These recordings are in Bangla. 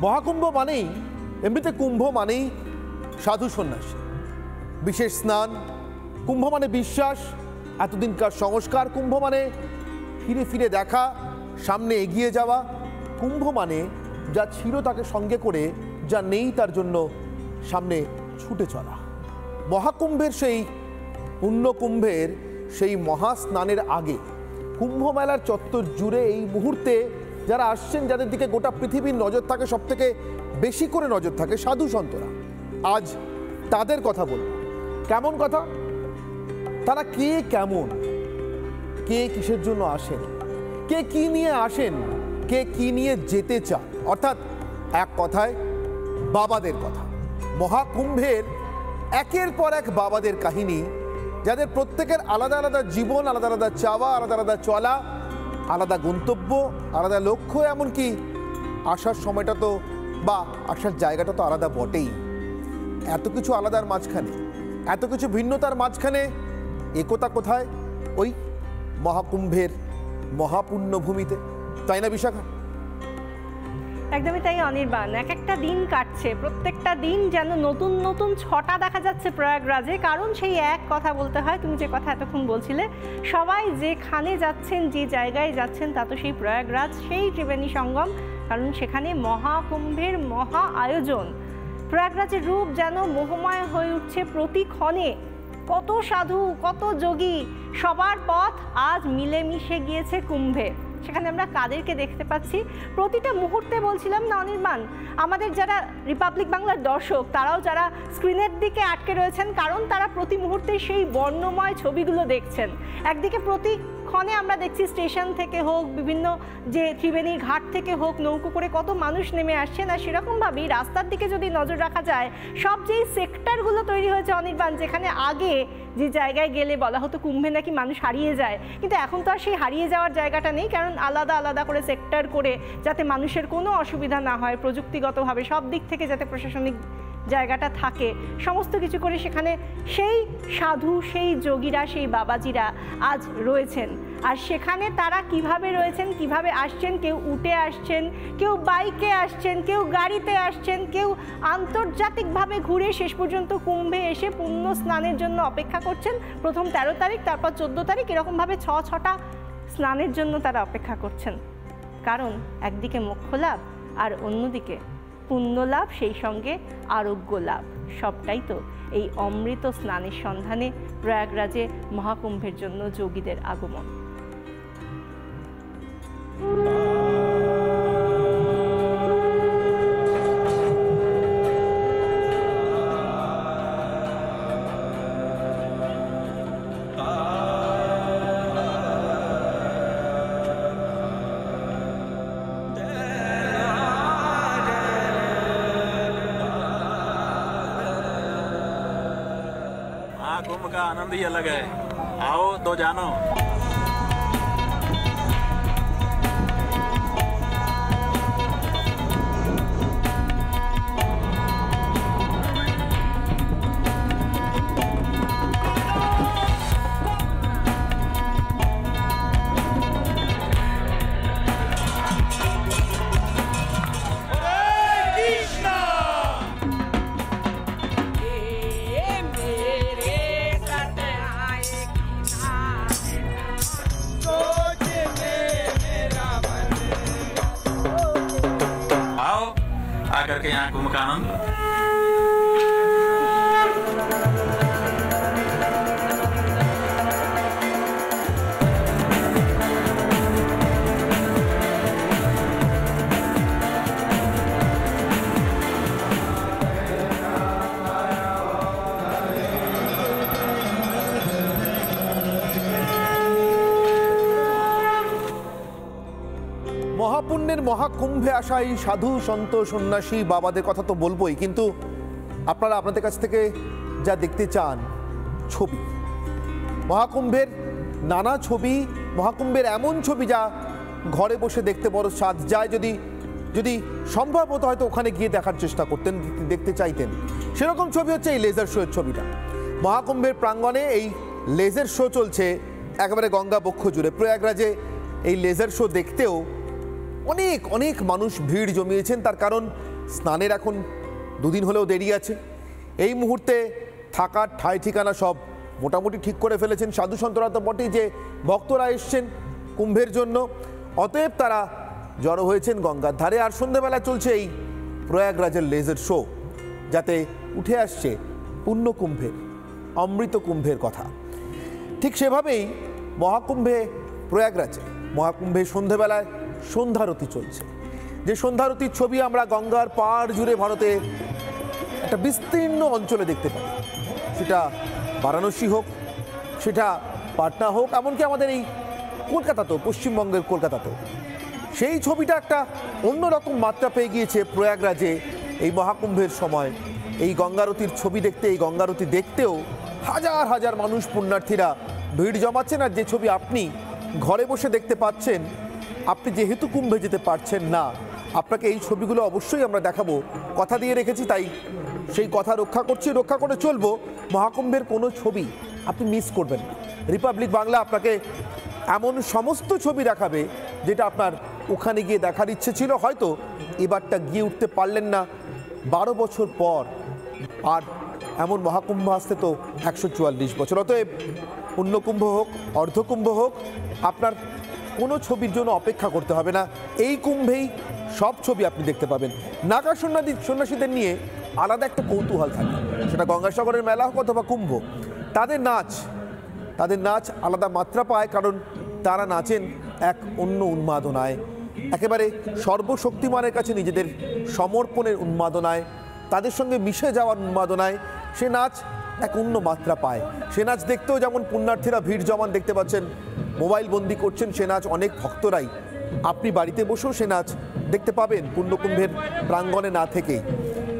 মহাকুম্ভ মানেই এমনিতে কুম্ভ মানেই সাধু সন্ন্যাসী, বিশেষ স্নান। কুম্ভ মানে বিশ্বাস, এতদিনকার সংস্কার। কুম্ভ মানে ফিরে ফিরে দেখা, সামনে এগিয়ে যাওয়া। কুম্ভ মানে যা ছিল তাকে সঙ্গে করে, যা নেই তার জন্য সামনে ছুটে চলা। মহাকুম্ভের সেই পুণ্যকুম্ভের সেই মহাস্নানের আগে কুম্ভ মেলার চত্বর জুড়ে এই মুহূর্তে যারা আসছেন, যাদের দিকে গোটা পৃথিবীর নজর থাকে, সব থেকে বেশি করে নজর থাকে সাধু সন্তরা। আজ তাদের কথা বলব। কেমন কথা? তারা কে কেমন, কে কিসের জন্য আসেন, কে কি নিয়ে আসেন, কে কি নিয়ে যেতে চান, অর্থাৎ এক কথায় বাবাদের কথা। মহাকুম্ভের একের পর এক বাবাদের কাহিনী, যাদের প্রত্যেকের আলাদা আলাদা জীবন, আলাদা আলাদা চাওয়া, আলাদা আলাদা চলা, আলাদা গন্তব্য, আলাদা লক্ষ্য, এমনকি আসার সময়টা তো বা আসার জায়গাটা তো আলাদা বটেই। এত কিছু আলাদার মাঝখানে, এত কিছু ভিন্নতার মাঝখানে একতা কোথায়? ওই মহাকুম্ভের মহাপুণ্যভূমিতে, তাই না বিশাখা? একদমই তাই অনির্বাণ। এক একটা দিন কাটছে, প্রত্যেকটা দিন যেন নতুন নতুন ছটা দেখা যাচ্ছে প্রয়াগরাজে। কারণ সেই এক কথা বলতে হয়, তুমি যে কথা এতক্ষণ বলছিলে, সবাই যেখানে যাচ্ছেন, যে জায়গায় যাচ্ছেন, তা তো সেই প্রয়াগরাজ, সেই ত্রিবেণী সঙ্গম। কারণ সেখানে মহাকুম্ভের মহা আয়োজন। প্রয়াগরাজের রূপ যেন মোহময় হয়ে উঠছে প্রতি ক্ষণে। কত সাধু, কত যোগী, সবার পথ আজ মিলেমিশে গিয়েছে কুম্ভে। সেখানে আমরা কাদেরকে দেখতে পাচ্ছি প্রতিটা মুহূর্তে? বলছিলাম না অনির্বাণ, আমাদের যারা রিপাবলিক বাংলার দর্শক, তারাও যারা স্ক্রিনের দিকে আটকে রয়েছেন, কারণ তারা প্রতি মুহূর্তে সেই বর্ণময় ছবিগুলো দেখছেন। একদিকে প্রতিক্ষণে আমরা দেখছি স্টেশন থেকে হোক, বিভিন্ন যে ত্রিবেণী ঘাট থেকে হোক, নৌকো করে কত মানুষ নেমে আসছেন। আর সেরকমভাবেই রাস্তার দিকে যদি নজর রাখা যায়, সব যেই সেক্টরগুলো তৈরি হয়েছে অনির্বাণ, যেখানে আগে যে জায়গায় গেলে বলা হতো কুম্ভে নাকি মানুষ হারিয়ে যায়, কিন্তু এখন তো আর সেই হারিয়ে যাওয়ার জায়গাটা নেই। কারণ আলাদা আলাদা করে সেক্টর করে, যাতে মানুষের কোনো অসুবিধা না হয়, প্রযুক্তিগতভাবে সব দিক থেকে যাতে প্রশাসনিক জায়গাটা থাকে, সমস্ত কিছু করে সেখানে সেই সাধু, সেই যোগীরা, সেই বাবাজিরা আজ রয়েছেন। আর সেখানে তারা কিভাবে রয়েছেন, কিভাবে আসছেন? কেউ উটে আসছেন, কেউ বাইকে আসছেন, কেউ গাড়িতে আসছেন, কেউ আন্তর্জাতিকভাবে ঘুরে শেষ পর্যন্ত কুম্ভে এসে পুণ্য স্নানের জন্য অপেক্ষা করছেন। প্রথম 13 তারিখ, তারপর 14 তারিখ, এরকমভাবে 6টা স্নানের জন্য তারা অপেক্ষা করছেন। কারণ একদিকে মোক্ষ লাভ, আর অন্যদিকে পুণ্য লাভ, সেই সঙ্গে আরোগ্য লাভ। সবটাই তো এই অমৃত স্নানের সন্ধানে প্রয়াগরাজে মহাকুম্ভের জন্য যোগীদের আগমন। कुंभ का आनंद ही अलग है। आओ तो जानो। आकर के यहाँ कुंभ का आनंद। মহাপুণ্যের মহাকুম্ভে আসা এই সাধু, সন্ত, সন্ন্যাসী, বাবাদের কথা তো বলবোই, কিন্তু আপনারা আপনাদের কাছ থেকে যা দেখতে চান ছবি, মহাকুম্ভের নানা ছবি, মহাকুম্ভের এমন ছবি যা ঘরে বসে দেখতে বড় স্বাদ যায়। যদি সম্ভব হতো হয়তো ওখানে গিয়ে দেখার চেষ্টা করতেন, দেখতে চাইতেন। সেরকম ছবি হচ্ছে এই লেজার শোয়ের ছবিটা। মহাকুম্ভের প্রাঙ্গণে এই লেজার শো চলছে একেবারে গঙ্গা বক্ষ জুড়ে। প্রয়াগরাজে এই লেজার শো দেখতেও অনেক অনেক মানুষ ভিড় জমিয়েছেন, তার কারণ স্নানের এখন দুদিন হলেও দেরি আছে। এই মুহূর্তে থাকার ঠাঁই ঠিকানা সব মোটামুটি ঠিক করে ফেলেছেন সাধু সন্তরা তো বটেই, যে ভক্তরা এসছেন কুম্ভের জন্য, অতএব তারা জড়ো হয়েছেন গঙ্গার ধারে। আর সন্ধ্যেবেলা চলছে এই প্রয়াগরাজের লেজার শো, যাতে উঠে আসছে পুণ্য কুম্ভের, অমৃত কুম্ভের কথা। ঠিক সেভাবেই মহাকুম্ভে প্রয়াগরাজে মহাকুম্ভে সন্ধ্যেবেলায় সন্ধ্যারতি চলছে। যে সন্ধ্যারতির ছবি আমরা গঙ্গার পাড় জুড়ে ভারতে একটা বিস্তীর্ণ অঞ্চলে দেখতে পাই, সেটা বারাণসী হোক, সেটা পাটনা হোক, এমনকি আমাদের এই কলকাতাতেও, পশ্চিমবঙ্গের কলকাতাতেও সেই ছবিটা একটা অন্যরকম মাত্রা পেয়ে গিয়েছে প্রয়াগরাজে এই মহাকুম্ভের সময়। এই গঙ্গারতির ছবি দেখতে, এই গঙ্গারতি দেখতেও হাজার হাজার মানুষ পুণ্যার্থীরা ভিড় জমাচ্ছেন। আর যে ছবি আপনি ঘরে বসে দেখতে পাচ্ছেন, আপনি যেহেতু কুম্ভে যেতে পারছেন না, আপনাকে এই ছবিগুলো অবশ্যই আমরা দেখাবো, কথা দিয়ে রেখেছি, তাই সেই কথা রক্ষা করছি, রক্ষা করে চলবো। মহাকুম্ভের কোনো ছবি আপনি মিস করবেন না। রিপাবলিক বাংলা আপনাকে এমন সমস্ত ছবি দেখাবে যেটা আপনার ওখানে গিয়ে দেখার ইচ্ছে ছিল, হয়তো এবারটা গিয়ে উঠতে পারলেন না 12 বছর পর। আর এমন মহাকুম্ভ আসতে তো 144 বছর। অতএব পুণ্যকুম্ভ হোক, অর্ধকুম্ভ হোক, আপনার কোনো ছবির জন্য অপেক্ষা করতে হবে না। এই কুম্ভেই সব ছবি আপনি দেখতে পাবেন। নাগা সন্ন্যাসীদের নিয়ে আলাদা একটা কৌতূহল থাকে, সেটা গঙ্গাসাগরের মেলা হোক অথবা কুম্ভ। তাদের নাচ আলাদা মাত্রা পায়, কারণ তারা নাচেন এক অন্য উন্মাদনায়, একেবারে সর্বশক্তিমানের কাছে নিজেদের সমর্পণের উন্মাদনায়, তাদের সঙ্গে মিশে যাওয়ার উন্মাদনায় সে নাচ এক অন্য মাত্রা পায়। সে নাচ দেখতেও যেমন পুণ্যার্থীরা ভিড় জমান দেখতে পাচ্ছেন, মোবাইল বন্দি করছেন সে নাচ অনেক ভক্তরাই। আপনি বাড়িতে বসেও সে নাচ দেখতে পাবেন পুণ্যকুম্ভের প্রাঙ্গণে না থেকেই।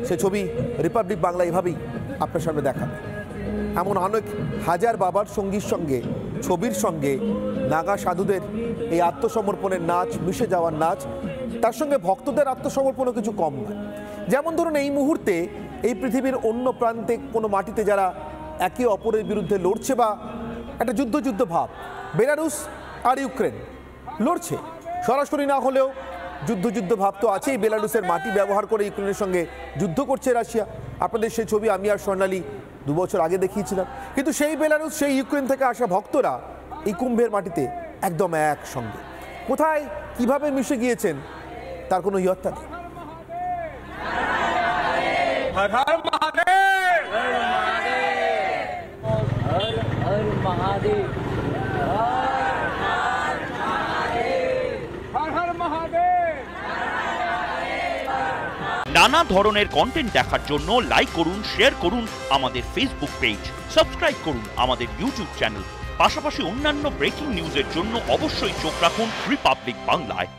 সে ছবি রিপাবলিক বাংলা এভাবেই আপনার সামনে দেখাবে। এমন অনেক হাজার বাবার সঙ্গীর সঙ্গে, ছবির সঙ্গে নাগা সাধুদের এই আত্মসমর্পণের নাচ, মিশে যাওয়ার নাচ, তার সঙ্গে ভক্তদের আত্মসমর্পণও কিছু কম নয়। যেমন ধরুন এই মুহূর্তে এই পৃথিবীর অন্য প্রান্তে কোনো মাটিতে যারা একে অপরের বিরুদ্ধে লড়ছে বা একটা যুদ্ধ ভাব, বেলারুস আর ইউক্রেন লড়ছে, সরাসরি না হলেও যুদ্ধ ভাব তো আছেই। বেলারুসের মাটি ব্যবহার করে ইউক্রেনের সঙ্গে যুদ্ধ করছে রাশিয়া। আপনাদের সেই ছবি আমি আর স্বর্ণালী 2 বছর আগে দেখিয়েছিলাম। কিন্তু সেই বেলারুস, সেই ইউক্রেন থেকে আসা ভক্তরা এই কুম্ভের মাটিতে একদম একসঙ্গে। কোথায় কিভাবে মিশে গিয়েছেন তার কোনো ইয়ত্তা নেই। हर हर महादेव, हर हर महादेव, हर हर महादेव। নানা ধরনের কন্টেন্ট দেখার জন্য লাইক করুন, শেয়ার করুন আমাদের ফেসবুক পেজ, সাবস্ক্রাইব করুন আমাদের ইউটিউব চ্যানেল। পাশাপাশি অন্যান্য ব্রেকিং নিউজের জন্য অবশ্যই চোখ রাখুন রিপাবলিক বাংলায়।